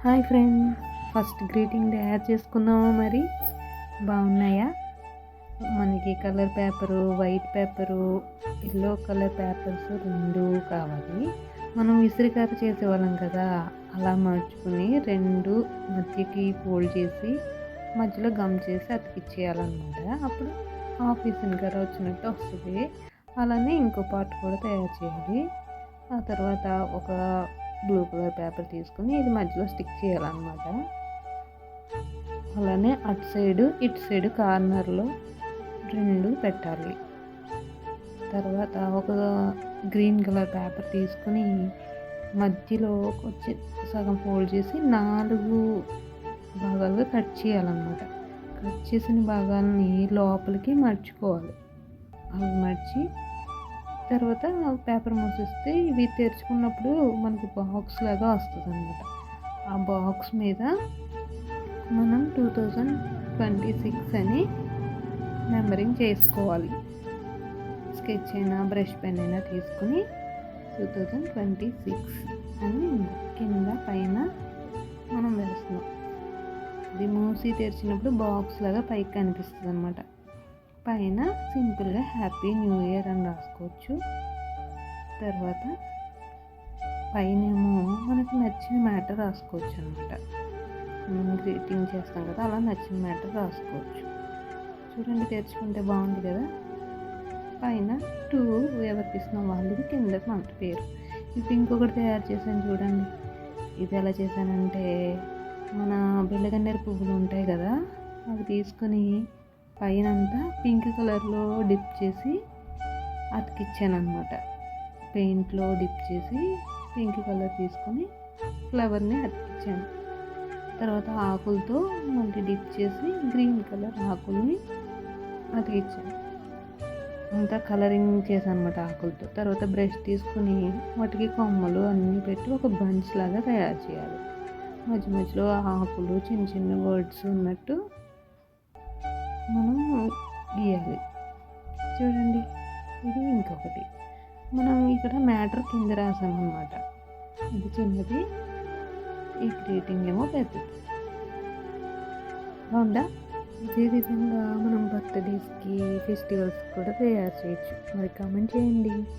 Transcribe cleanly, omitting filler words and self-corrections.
Hi friends, first greeting తయారు చేసుకుందామా? మరి బాగున్నాయా? మనకి colour paper, white paper, yellow colour papers రెండు కావాలి. మనం విసిరికార చేసేవాళ్ళం కదా, అలా మర్చుకుని రెండు మధ్యకి ఫోల్డ్ చేసి మధ్యలో గమ్ చేసి అతికిచ్చేయాలన్నమాట. అప్పుడు హాఫ్ విసిరికార వచ్చినట్టు వస్తుంది. అలానే ఇంకో పార్ట్ కూడా తయారు చేయాలి. ఆ తర్వాత ఒక బ్లూ కలర్ పేపర్ తీసుకుని ఇది మధ్యలో స్టిక్ చేయాలన్నమాట. అలానే అటు సైడు ఇటు సైడు కార్నర్లో రెండు పెట్టాలి. తర్వాత ఒక గ్రీన్ కలర్ పేపర్ తీసుకుని మధ్యలో వచ్చి సగం ఫోల్డ్ చేసి 4 భాగాలుగా కట్ చేయాలన్నమాట. కట్ చేసిన భాగాలని లోపలికి మర్చుకోవాలి. అవి మర్చి తర్వాత పేపర్ మూసేస్తే ఇవి తెరుచుకున్నప్పుడు మనకి బాక్స్ లాగా వస్తుంది అన్నమాట. ఆ బాక్స్ మీద మనం 2026 అని నెంబరింగ్ చేసుకోవాలి. స్కెచ్ అయినా బ్రష్ పెన్ అయినా తీసుకుని 2026 అని కింద పైన మనం వేస్తున్నాం. ఇది మూసి తెరిచినప్పుడు బాక్స్ లాగా పైకి కనిపిస్తుంది అన్నమాట. పైన సింపుల్గా హ్యాపీ న్యూ ఇయర్ అని రాసుకోవచ్చు. తర్వాత పైనేమో మనకు నచ్చిన మ్యాటర్ రాసుకోవచ్చు అనమాట. మనం గ్రీటింగ్ చేస్తాం కదా, అలా నచ్చిన మ్యాటర్ రాసుకోవచ్చు. చూడండి, తెరుచుకుంటే బాగుంది కదా. పైన 2 ఎవరికి ఇస్తున్నాం వాళ్ళది, కిందకి మన పేరు. ఇప్పుడు ఇంకొకటి తయారు చేశాను చూడండి. ఇది ఎలా చేశానంటే, మన బిళ్ళగన్నేరు పువ్వులు ఉంటాయి కదా, అవి తీసుకుని పైన అంతా పింక్ కలర్లో డిప్ చేసి అతికిచ్చాను అనమాట. పెయింట్లో డిప్ చేసి పింక్ కలర్ తీసుకొని ఫ్లవర్ని అతికిచ్చాను. తర్వాత ఆకులతో మళ్ళీ డిప్ చేసి గ్రీన్ కలర్ ఆకుల్ని అతికిచ్చాను. అంతా కలరింగ్ చేశాను అనమాట ఆకులతో. తర్వాత బ్రష్ తీసుకుని వాటికి కొమ్మలు అన్నీ పెట్టి ఒక బంచ్ లాగా తయారు చేయాలి. మధ్య మధ్యలో ఆకులు చిన్న చిన్న వర్డ్స్ ఉన్నట్టు మనం గీయాలి. చూడండి, ఇది ఇంకొకటి. మనం ఇక్కడ మ్యాటర్ కింద రాసామన్నమాట. ఇది చిన్నది, ఈ గ్రీటింగ్ ఏమో పెద్దది. బాగుందా? ఇదే విధంగా మనం బర్త్డేస్కి, ఫెస్టివల్స్కి కూడా తయారు చేయొచ్చు. మరి కామెంట్ చేయండి.